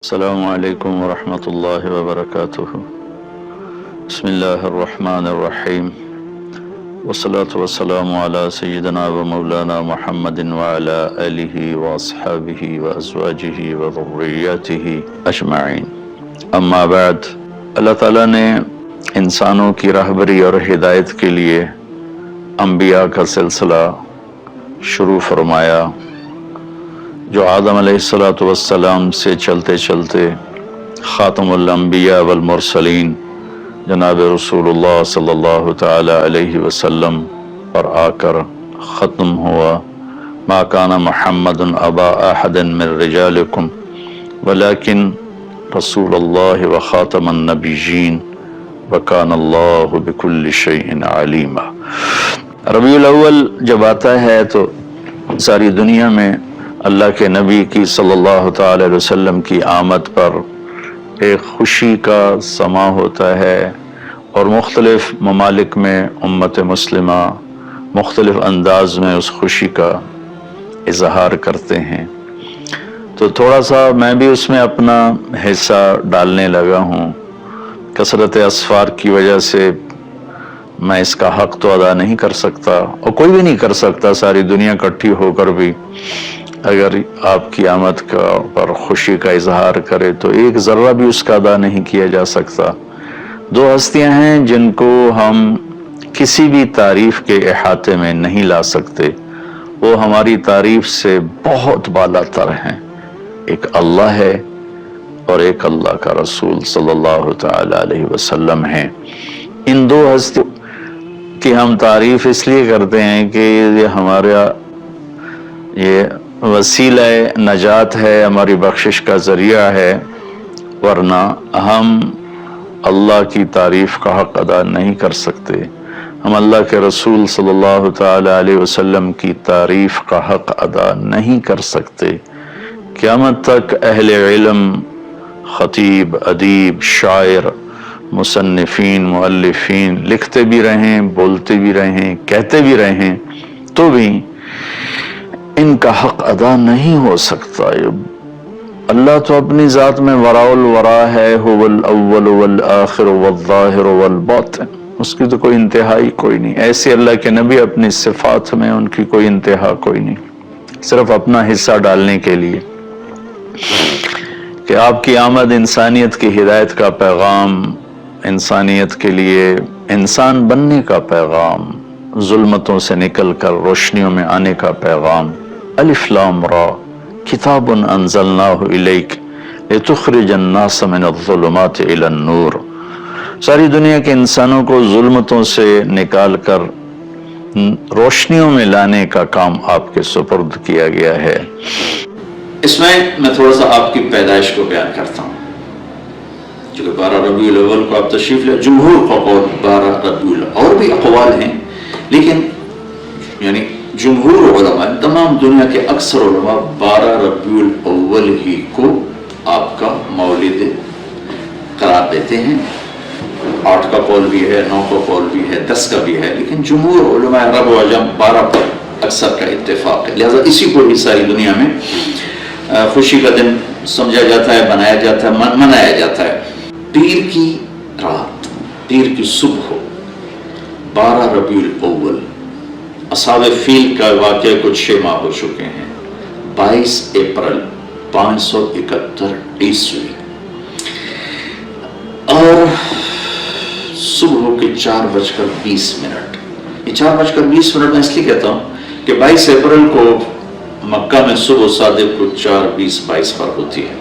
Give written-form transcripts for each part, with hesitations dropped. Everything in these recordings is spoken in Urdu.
السلام علیکم ورحمۃ اللہ وبرکاتہ۔ بسم اللہ الرحمن الرحیم، والصلاة والسلام علی سیدنا و مولانا محمد وعلی آلہ واصحابہ وازواجہ وذریاتہ اجمعین، اما بعد۔ اللہ تعالیٰ نے انسانوں کی رہبری اور ہدایت کے لیے انبیاء کا سلسلہ شروع فرمایا، جو آدم علیہ السلام سے چلتے چلتے خاتم الانبیاء والمرسلین جناب رسول اللہ صلی اللہ تعالی علیہ وسلم پر آ کر ختم ہوا۔ ما کان محمد ابا احد من رجالکم ولکن رسول اللہ وخاتم النبیین وکان اللہ بکل شیء علیما۔ ربیع الاول جب آتا ہے تو ساری دنیا میں اللہ کے نبی کی صلی اللہ تعالی علیہ وسلم کی آمد پر ایک خوشی کا سما ہوتا ہے، اور مختلف ممالک میں امت مسلمہ مختلف انداز میں اس خوشی کا اظہار کرتے ہیں۔ تو تھوڑا سا میں بھی اس میں اپنا حصہ ڈالنے لگا ہوں۔ کثرت اسفار کی وجہ سے میں اس کا حق تو ادا نہیں کر سکتا، اور کوئی بھی نہیں کر سکتا، ساری دنیا اکٹھی ہو کر بھی اگر آپ کی آمد پر خوشی کا اظہار کرے تو ایک ذرہ بھی اس کا ادا نہیں کیا جا سکتا۔ دو ہستیاں ہیں جن کو ہم کسی بھی تعریف کے احاطے میں نہیں لا سکتے، وہ ہماری تعریف سے بہت بالا تر ہیں، ایک اللہ ہے اور ایک اللہ کا رسول صلی اللہ تعالی علیہ وسلم ہیں۔ ان دو ہستیوں کی ہم تعریف اس لیے کرتے ہیں کہ یہ ہمارا یہ وسیلہ نجات ہے، ہماری بخشش کا ذریعہ ہے، ورنہ ہم اللہ کی تعریف کا حق ادا نہیں کر سکتے۔ ہم اللہ کے رسول صلی اللہ تعالی علیہ وسلم کی تعریف کا حق ادا نہیں کر سکتے۔ قیامت تک اہل علم، خطیب، ادیب، شاعر، مصنفین، مؤلفین لکھتے بھی رہیں، بولتے بھی رہیں، کہتے بھی رہیں، تو بھی ان کا حق ادا نہیں ہو سکتا۔ اللہ تو اپنی ذات میں وراء الورا ہے، هو الاول والآخر والظاہر والباطن، اس کی تو کوئی انتہائی کوئی نہیں۔ ایسے اللہ کے نبی اپنی صفات میں ان کی کوئی انتہا کوئی نہیں، صرف اپنا حصہ ڈالنے کے لیے کہ آپ کی آمد انسانیت کی ہدایت کا پیغام، انسانیت کے لیے انسان بننے کا پیغام، ظلمتوں سے نکل کر روشنیوں میں آنے کا پیغام۔ الف لام را کتاب انزلناہ الیک لتخرج الناس من الظلمات الی النور۔ ساری دنیا کے انسانوں کو ظلمتوں سے نکال کر روشنیوں میں لانے کا کام آپ کے سپرد کیا گیا ہے۔ اس میں تھوڑا سا آپ کی پیدائش کو بیان کرتا ہوں، چونکہ 12 ربیع الاول کو آپ تشریف لے، جمہور کا قول 12 ربیع الاول، اور بھی اقوال ہیں، لیکن یعنی جمہور علماء، تمام دنیا کے اکثر علماء 12 ربیع الاول ہی کو آپ کا مولد قرار دیتے ہیں۔ 8 کا قول بھی ہے، 9 کا قول بھی ہے، 10 کا بھی ہے، لیکن جمہور علماء عرب و عجم 12 پر اکثر کا اتفاق ہے، لہذا اسی کو ہی ساری دنیا میں خوشی کا دن سمجھا جاتا ہے، بنایا جاتا ہے، منایا جاتا ہے۔ پیر کی رات، پیر کی صبح، 12 ربیع الاول، اصحاب فیل کا واقعہ کچھ 6 ماہ ہو چکے ہیں، 22 اپریل 571 عیسوی، اور صبح کے 4:20۔ یہ 4:20 میں اس لیے کہتا ہوں کہ 22 اپریل کو مکہ میں صبح صادق کو 4:20-22 پر ہوتی ہے۔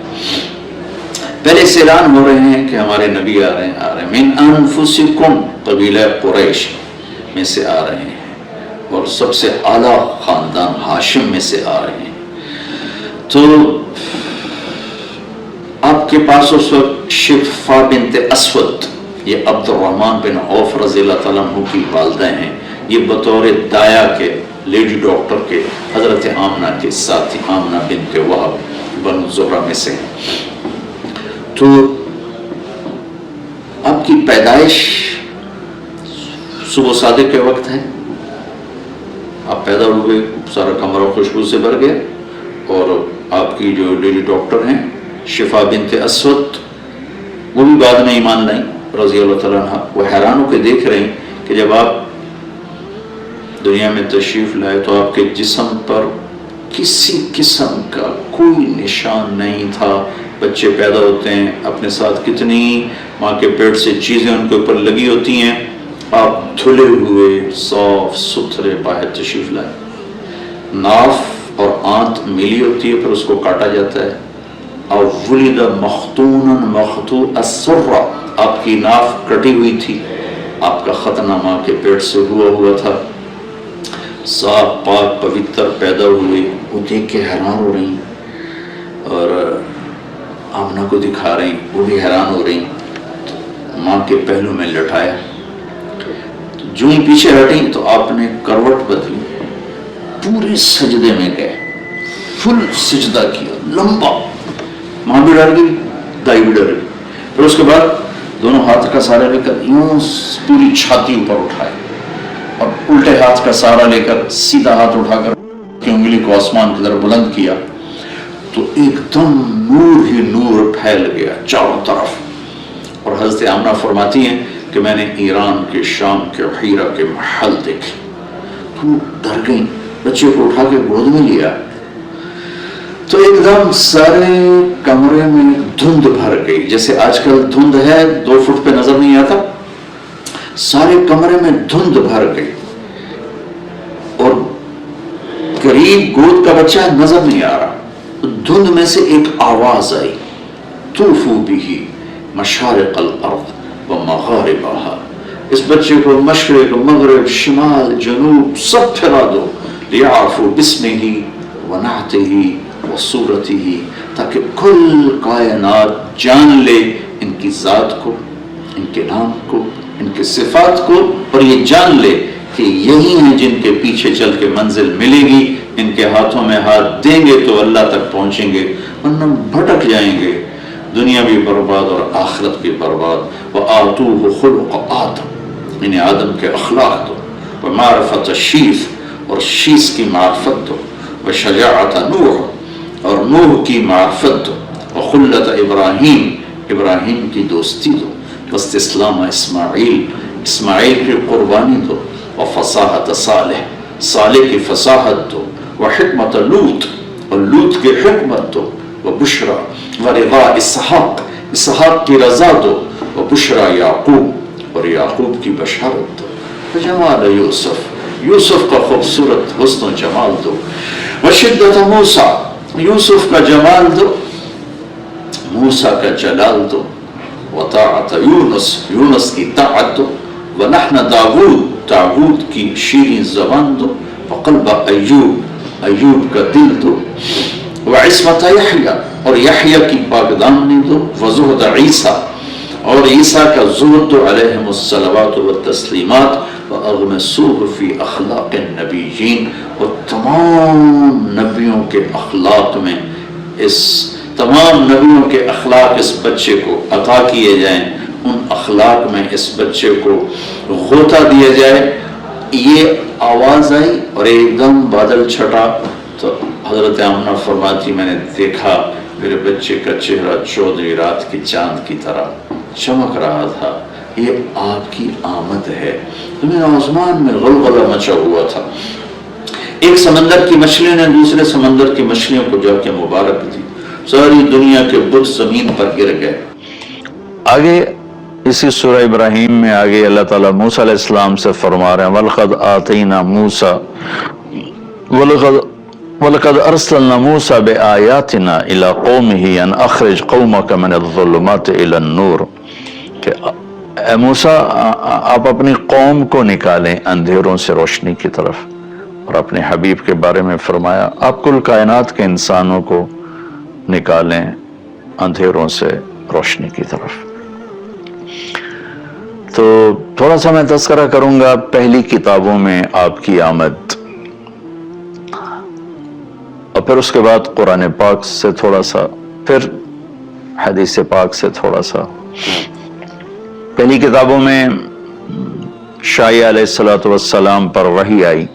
پہلے سے اعلان ہو رہے ہیں کہ ہمارے نبی آ رہے ہیں، من انفسکم، قبیلہ قریش میں سے آ رہے ہیں، اور سب سے اعلیٰ خاندان ہاشم میں سے آ رہے ہیں۔ تو آپ کے پاس اس وقت شفا بنت اسود، یہ عبد الرحمن بن عوف رضی اللہ تعالیٰ عنہ کی والدہ ہیں، یہ بطور دایا کے، لیڈی ڈاکٹر کے، حضرت آمنہ کے ساتھی، آمنہ بنت وہب بنو زہرہ میں سے ہیں۔ تو آپ کی پیدائش صبح صادق کے وقت ہے، آپ پیدا ہوئے، سارا کمرہ خوشبو سے بھر گیا، اور آپ کی جو لیڈی ڈاکٹر ہیں شفا بنت اسود، وہ بھی بعد میں ایمان لائیں رضی اللہ تعالیٰ عنہ. وہ حیران ہو کے دیکھ رہے ہیں کہ جب آپ دنیا میں تشریف لائے تو آپ کے جسم پر کسی قسم کا کوئی نشان نہیں تھا. بچے پیدا ہوتے ہیں، اپنے ساتھ کتنی ماں کے پیٹ سے چیزیں ان کے اوپر لگی ہوتی ہیں، آپ دھلے ہوئے صاف ستھرے باہر تشریف لائے. ناف اور آنت ملی ہوتی ہے، پھر اس کو کاٹا جاتا ہے. اور ولد مختونا مختو السرہ، آپ کی ناف کٹی ہوئی تھی، آپ کا ختنہ ماں کے پیٹ سے ہوا تھا. صاف پاک پوتر پیدا ہوئے. وہ دیکھ کے حیران ہو رہی اور آمنہ کو دکھا رہی، وہ بھی حیران ہو رہی. ماں کے پہلو میں لٹایا، جو ہی پیچھے ہٹی تو آپ نے کروٹ بدلی، پورے سجدے میں گئے، فل سجدہ کیا لمبا. ماں بھی ڈر گئی، دائی بھی ڈر گئی. پھر اس کے بعد دونوں ہاتھ کا سہارا لے کر یوں پوری چھاتی اوپر اٹھائے اور الٹے ہاتھ کا سہارا لے کر سیدھا ہاتھ اٹھا کر انگلی کو آسمان کی طرف بلند کیا تو ایک دم نور ہی نور پھیل گیا چاروں طرف. اور حضرت آمنہ فرماتی ہیں کہ میں نے ایران کے، شام کے، حیرہ کے محل دیکھے. تو ڈر گئی، بچے کو اٹھا کے گود میں لیا تو ایک دم سارے کمرے میں دھند بھر گئی. جیسے آج کل دھند ہے 2 فٹ پہ نظر نہیں آتا، سارے کمرے میں دھند بھر گئی اور قریب گود کا بچہ نظر نہیں آ رہا. دھند میں سے ایک آواز آئی، طوفوا بہ مشارق الارض ومغاربہا، اس بچے کو مشرق، مغرب، شمال، جنوب سب پھرا دو. لیعرفوا باسمہ ونعتہ وصورتہ، تاکہ کل کائنات جان لے ان کی ذات کو، ان کے نام کو، ان کے صفات کو، اور یہ جان لے کہ یہی ہیں جن کے پیچھے چل کے منزل ملے گی. ان کے ہاتھوں میں ہاتھ دیں گے تو اللہ تک پہنچیں گے، ورنہ بھٹک جائیں گے، دنیا بھی برباد اور آخرت بھی برباد. وآتوہ خلق آدم، انہیں آدم کے اخلاق دو. ومعرفت شیث، اور شیث کی معرفت دو. وشجاعت نوح، اور نوح کی معرفت دو. وخلت ابراہیم، ابراہیم کی دوستی دو. واستسلام اسماعیل، اسماعیل کی قربانی دو. وفصاحت صالح، صالح کی فصاحت دو. وحکمت لوط، اور لوط کی حکمت دو. وبشرا ورضا اسحاق، اسحاق کی رضا دو. وبشرا یعقوب، اور یعقوب کی بشارت دو. وجمال یوسف، یوسف کا خوبصورت حسن و جمال دو. وشدت موسیٰ، یوسف کا جمال دو، موسیٰ کا جلال دو. وطاعت یونس، یونس کی طاعت دو. ونحن داود، داود کی شیریں زبان دو. وقلب ایوب، ایوب کا دل دو. وعصمت یحییٰ، اور یحییٰ کی پاکدامنی دو. وزہد عیسیٰ، اور عیسیٰ کا زہد دو علیہم الصلوات والتسلیمات. وَأَغْمَسُوهُ فِي أَخْلَاقِ النَّبِيِّينَ، اور تمام نبیوں کے اخلاق میں، اس تمام نبیوں کے اخلاق اس بچے کو عطا کیے جائیں، ان اخلاق میں اس بچے کو غوطہ دیا جائے. یہ آواز آئی اور ایک دم بادل چھٹا تو حضرت آمنہ فرماتی میں نے دیکھا میرے بچے کا چہرہ 14ویں رات کی چاند کی طرح چمک رہا تھا. یہ آپ کی آمد ہے. تمہیں آسمان میں غلغلہ مچا ہوا تھا. ایک سمندر کی مچھلیوں نے دوسرے سمندر کی مچھلیوں کو جا کے مبارک دی. ساری دنیا کے بت زمین پر گر گئے. آگے اسی سورہ ابراہیم میں آگے اللہ تعالیٰ موسیٰ علیہ السلام سے فرما رہے ہیں وَلَقَدْ آتَيْنَا مُوسَى وَلَقَدْ أَرْسَلْنَا مُوسَى بِآيَاتِنَا إِلَىٰ قَوْمِهِ أَنْ أَخْرِجْ قَوْمَكَ مِنَ الظُّلُمَاتِ إِلَى النُّورِ، کہ اے موسیٰ آپ اپنی قوم کو نکالیں اندھیروں سے روشنی کی طرف. اور اپنے حبیب کے بارے میں فرمایا آپ کل کائنات کے انسانوں کو نکالیں اندھیروں سے روشنی کی طرف. تو تھوڑا سا میں تذکرہ کروں گا پہلی کتابوں میں آپ کی آمد، اور پھر اس کے بعد قرآن پاک سے تھوڑا سا، پھر حدیث پاک سے تھوڑا سا. پہلی کتابوں میں شاعی علیہ السلام پر وحی آئی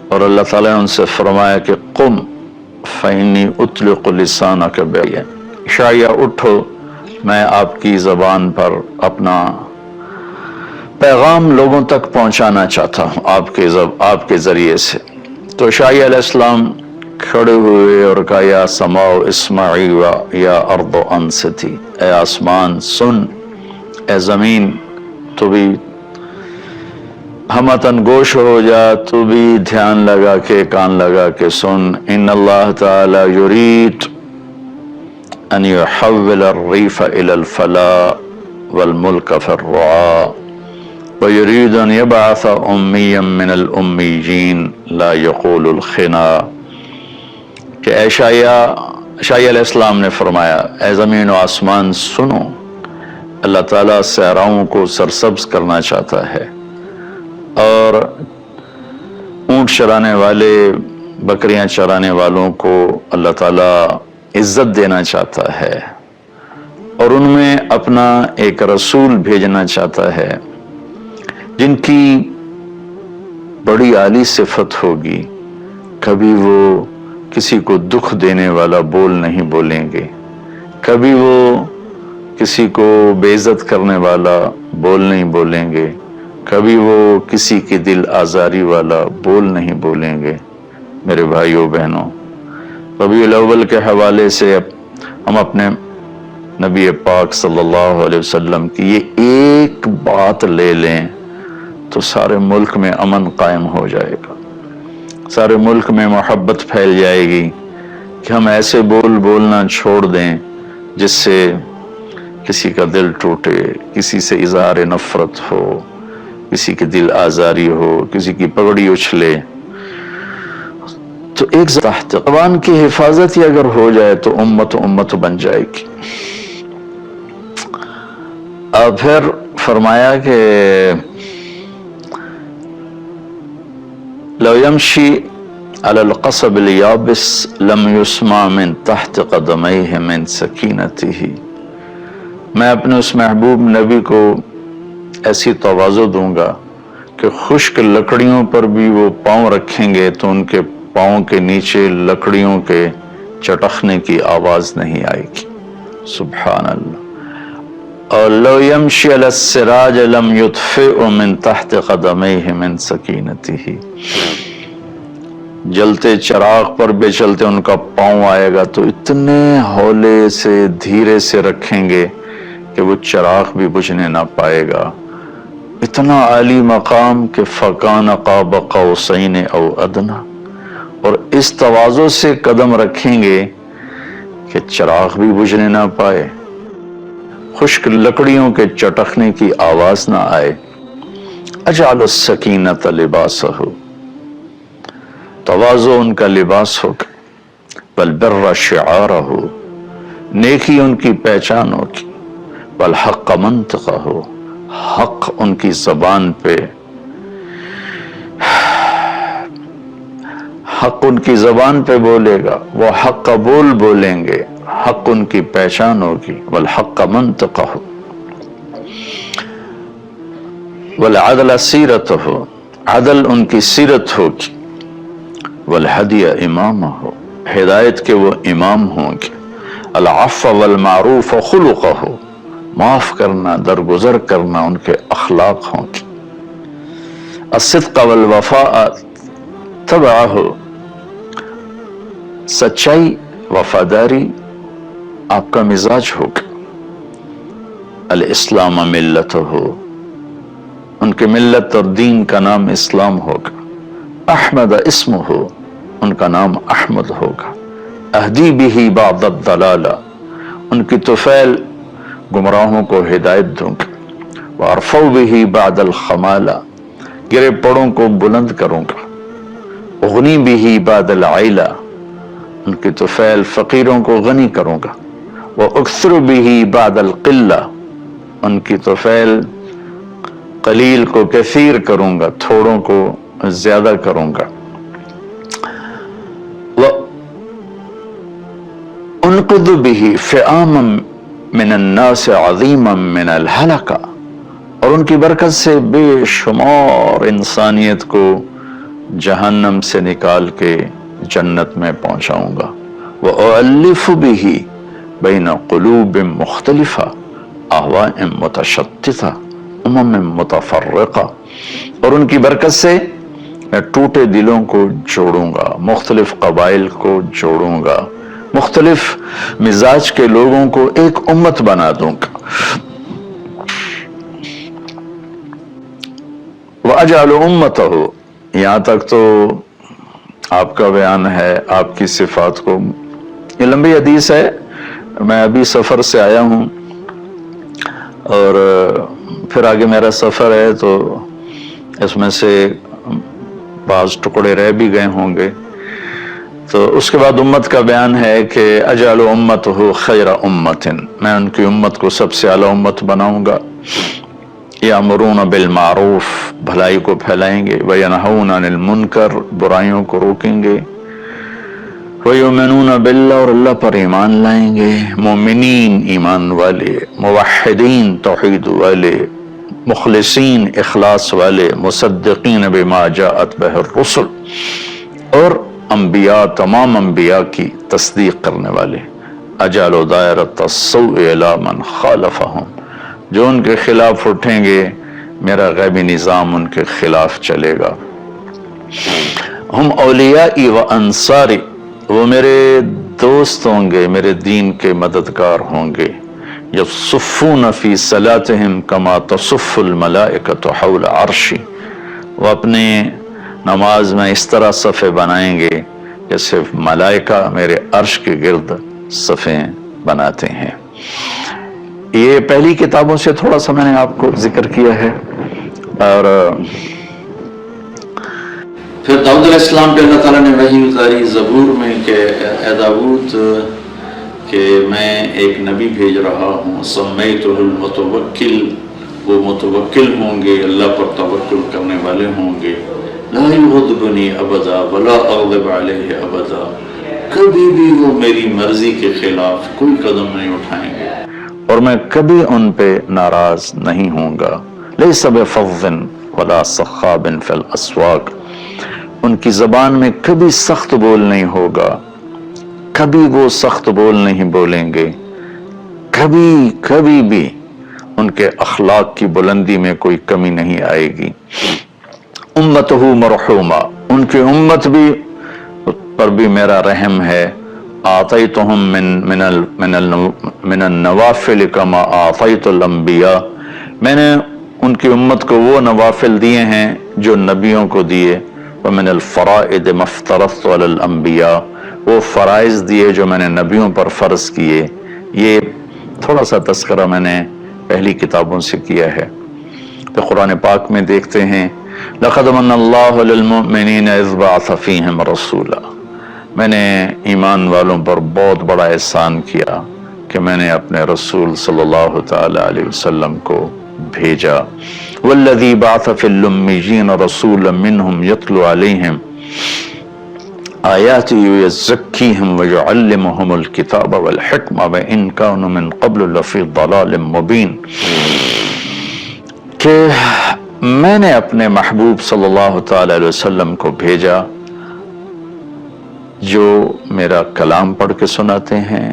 اور اللہ تعالیٰ نے ان سے فرمایا کہ قم فإنی اطلق لسانک بیا، عشائیہ اٹھو، میں آپ کی زبان پر اپنا پیغام لوگوں تک پہنچانا چاہتا ہوں آپ کے ذریعے سے۔ تو عشائیہ علیہ السلام کھڑے ہوئے اور کہا یا سماء اسمعی و یا ارض انصتی، اے آسمان سن، اے زمین تو بھی ہمتن گوش ہو جا، تو بھی دھیان لگا کے کان لگا کے سن۔ ان اللہ تعالی یرید ان يحول الریف الى الفلاح والملک فی الرعاء ويريد ان يبعث امیا من الامیین لا یقول الخنا، کہ عشائیہ علیہ السلام نے فرمایا اے زمین و آسمان سنو، اللہ تعالیٰ صحراؤں کو سرسبز کرنا چاہتا ہے اور اونٹ چرانے والے بکریاں چرانے والوں کو اللہ تعالیٰ عزت دینا چاہتا ہے اور ان میں اپنا ایک رسول بھیجنا چاہتا ہے جن کی بڑی عالی صفت ہوگی، کبھی وہ کسی کو دکھ دینے والا بول نہیں بولیں گے، کبھی وہ کسی کو بے عزت کرنے والا بول نہیں بولیں گے، کبھی وہ کسی کی دل آزاری والا بول نہیں بولیں گے۔ میرے بھائیوں بہنوں، ربیع الاول کے حوالے سے ہم اپنے نبی پاک صلی اللہ علیہ وسلم کی یہ ایک بات لے لیں تو سارے ملک میں امن قائم ہو جائے گا، سارے ملک میں محبت پھیل جائے گی کہ ہم ایسے بولنا چھوڑ دیں جس سے کسی کا دل ٹوٹے، کسی سے اظہار نفرت ہو، کسی کی دل آزاری ہو، کسی کی پگڑی اچھلے۔ تو ایک تحت زبان کی حفاظت ہی اگر ہو جائے تو امت بن جائے گی۔ اور پھر فرمایا کہ لو یمشی علی القصب الیابس لم یسمع من تحت قدمیہ من سکینتہ، میں اپنے اس محبوب نبی کو ایسی تواضع دوں گا کہ خشک لکڑیوں پر بھی وہ پاؤں رکھیں گے تو ان کے پاؤں کے نیچے لکڑیوں کے چٹخنے کی آواز نہیں آئے گی۔ سبحان اللہ۔ اور لو یمشی علی السراج لم یطفئ من تحت قدمیہ من سکینتہ، جلتے چراغ پر بھی چلتے ان کا پاؤں آئے گا تو اتنے ہولے سے دھیرے سے رکھیں گے کہ وہ چراغ بھی بجھنے نہ پائے گا۔ اتنا عالی مقام کہ فَكَانَ قَابَ قَوْسَيْنِ أَوْ أَدْنَىٰ، اور اس تواضع سے قدم رکھیں گے کہ چراغ بھی بجھنے نہ پائے، خشک لکڑیوں کے چٹخنے کی آواز نہ آئے۔ اجعل السکینۃ لباسہ، تواضع ان کا لباس ہوگا، والبر شعارہ، نیکی ان کی پہچان ہوگی، والحق منطقہ، حق ان کی زبان پہ، حق ان کی زبان پہ بولے گا، وہ حق قبول بولیں گے، حق ان کی پہچان ہوگی، والحق منطقہ، والعدل سیرتہ، عدل ان کی سیرت ہوگی، والہدی امامہ، ہدایت کے وہ امام ہوں گے، العفو والمعروف خلقہ، معاف کرنا درگزر کرنا ان کے اخلاق ہوں گے، الصدق والوفاء تبعہ، سچائی وفاداری آپ کا مزاج ہوگا، الاسلام ملتہ، ان کے ملت اور دین کا نام اسلام ہوگا، احمد اسمہ، ان کا نام احمد ہوگا، اہدی بہ بعد الضلالہ، ان کی طفیل گمراہوں کو ہدایت دوں گا، وارفع بہ بعد الخمالہ، گرے پڑوں کو بلند کروں گا، اغنی بہ بعد العیلہ، ان کی طفیل فقیروں کو غنی کروں گا، واکثر بہ بعد القلہ، ان کی طفیل قلیل کو کثیر کروں گا، تھوڑوں کو زیادہ کروں گا، انقذ به فئاما من الناس عظیما من الحلقہ، اور ان کی برکت سے بے شمار انسانیت کو جہنم سے نکال کے جنت میں پہنچاؤں گا، وَأُؤَلِّفُ بِهِ بین قلوب مختلفہ اہواء متشتتہ امم متفرقہ، اور ان کی برکت سے میں ٹوٹے دلوں کو جوڑوں گا، مختلف قبائل کو جوڑوں گا، مختلف مزاج کے لوگوں کو ایک امت بنا دوں گا۔ وَأَجْعَلُ أُمَّتَهُ، یہاں تک تو آپ کا بیان ہے آپ کی صفات کو، یہ لمبی حدیث ہے، میں ابھی سفر سے آیا ہوں اور پھر آگے میرا سفر ہے، تو اس میں سے بعض ٹکڑے رہ بھی گئے ہوں گے۔ تو اس کے بعد امت کا بیان ہے کہ اجعل امتہ خیر امت، میں ان کی امت کو سب سے اعلیٰ امت بناؤں گا۔ یامرون بالمعروف، بھلائی کو پھیلائیں گے، وینہون عن المنکر، برائیوں کو روکیں گے، ویؤمنون باللہ، اور اللہ پر ایمان لائیں گے، مومنین ایمان والے، موحدین توحید والے، مخلصین اخلاص والے، مصدقین بما جاءت بہ الرسل، اور انبیاء تمام انبیاء کی تصدیق کرنے والے۔ اجعل دائرۃ السوء الی من خالفہم، جو ان کے خلاف اٹھیں گے میرا غیبی نظام ان کے خلاف چلے گا۔ ہم اولیائی و انصاری، وہ میرے دوست ہوں گے، میرے دین کے مددگار ہوں گے۔ یصفون فی صلاتہم کما تصف الملائکۃ حول عرشی، وہ اپنے نماز میں اس طرح صفیں بنائیں گے جیسے ملائکہ میرے عرش کے گرد صفیں بناتے ہیں۔ یہ پہلی کتابوں سے تھوڑا سا میں نے آپ کو ذکر کیا ہے، اور پھر داؤد علیہ السلام پہ اللہ تعالیٰ نے وحی اتاری زبور میں کہ اے داؤد، کہ میں ایک نبی بھیج رہا ہوں، سمیتہ المتوکل، وہ متوکل ہوں گے، اللہ پر توکل کرنے والے ہوں گے۔ لا یغضبنی ابدا ولا اغضب علیہ ابدا، کبھی بھی وہ میری مرضی کے خلاف کوئی قدم نہیں اٹھائیں گے اور میں کبھی ان پہ ناراض نہیں ہوں گا۔ لیس بفظ ولا صخاب فی الاسواق، ان کی زبان میں کبھی سخت بول نہیں ہوگا، کبھی وہ سخت بول نہیں بولیں گے، کبھی بھی ان کے اخلاق کی بلندی میں کوئی کمی نہیں آئے گی۔ امتہ مرحومہ، ان کی امت بھی پر بھی میرا رحم ہے۔ آتیتہم من النوافل کما آتیت الانبیاء، میں نے ان کی امت کو وہ نوافل دیے ہیں جو نبیوں کو دیے۔ ومن الفرائض ما افترضت علی الانبیاء، وہ فرائض دیے جو میں نے نبیوں پر فرض کیے۔ یہ تھوڑا سا تذکرہ میں نے پہلی کتابوں سے کیا ہے۔ پھر قرآن پاک میں دیکھتے ہیں لقد من اللہ للمؤمنین اذ بعث فیہم رسولا، میں نے ایمان والوں پر بہت بڑا احسان کیا کہ میں نے اپنے رسول صلی اللہ تعالی علیہ وسلم کو بھیجا۔ والذی بعث فی الامیین رسولا منہم یتلو علیہم آیاتہ ویزکیہم ویعلمہم الکتاب والحکمہ وان کانوا من قبل لفی ضلال مبین، کہ میں نے اپنے محبوب صلی اللہ تعالی علیہ وسلم کو بھیجا جو میرا کلام پڑھ کے سناتے ہیں،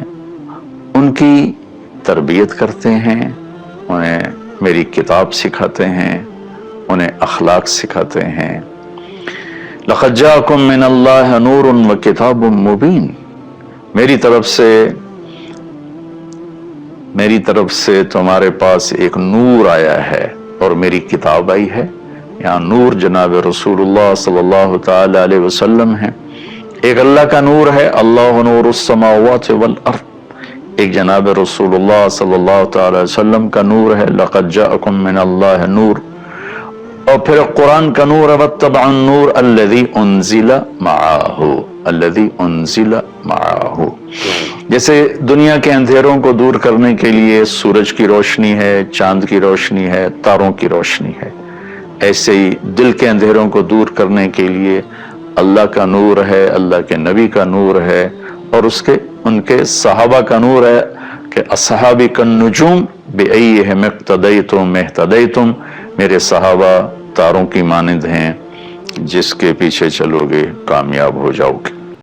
ان کی تربیت کرتے ہیں، انہیں میری کتاب سکھاتے ہیں، انہیں اخلاق سکھاتے ہیں۔ لقد جاءکم من اللہ نور وکتاب مبین، میری طرف سے تمہارے پاس ایک نور آیا ہے اور میری کتاب آئی ہے۔ یہاں نور جناب رسول اللہ صلی اللہ تعالی علیہ وسلم ہے۔ ایک اللہ کا نور ہے، اللہ نور السماوات والارض، ایک جناب رسول اللہ صلی اللہ تعالی علیہ وسلم کا نور ہے، لقد جاءکم من اللہ نور، اور پھر قرآن کا نور ہے، واتبعوا النور الذی انزل معہ، جیسے دنیا کے اندھیروں کو دور کرنے کے لیے سورج کی روشنی ہے، چاند کی روشنی ہے، تاروں کی روشنی ہے، ایسے ہی دل کے اندھیروں کو دور کرنے کے لیے اللہ کا نور ہے، اللہ کے نبی کا نور ہے، اور ان کے صحابہ کا نور ہے کہ اصحابی کالنجوم بأیہم اقتدیتم اہتدیتم، میرے صحابہ تاروں کی مانند ہیں، جس کے پیچھے چلو گے کامیاب ہو جاؤ گے۔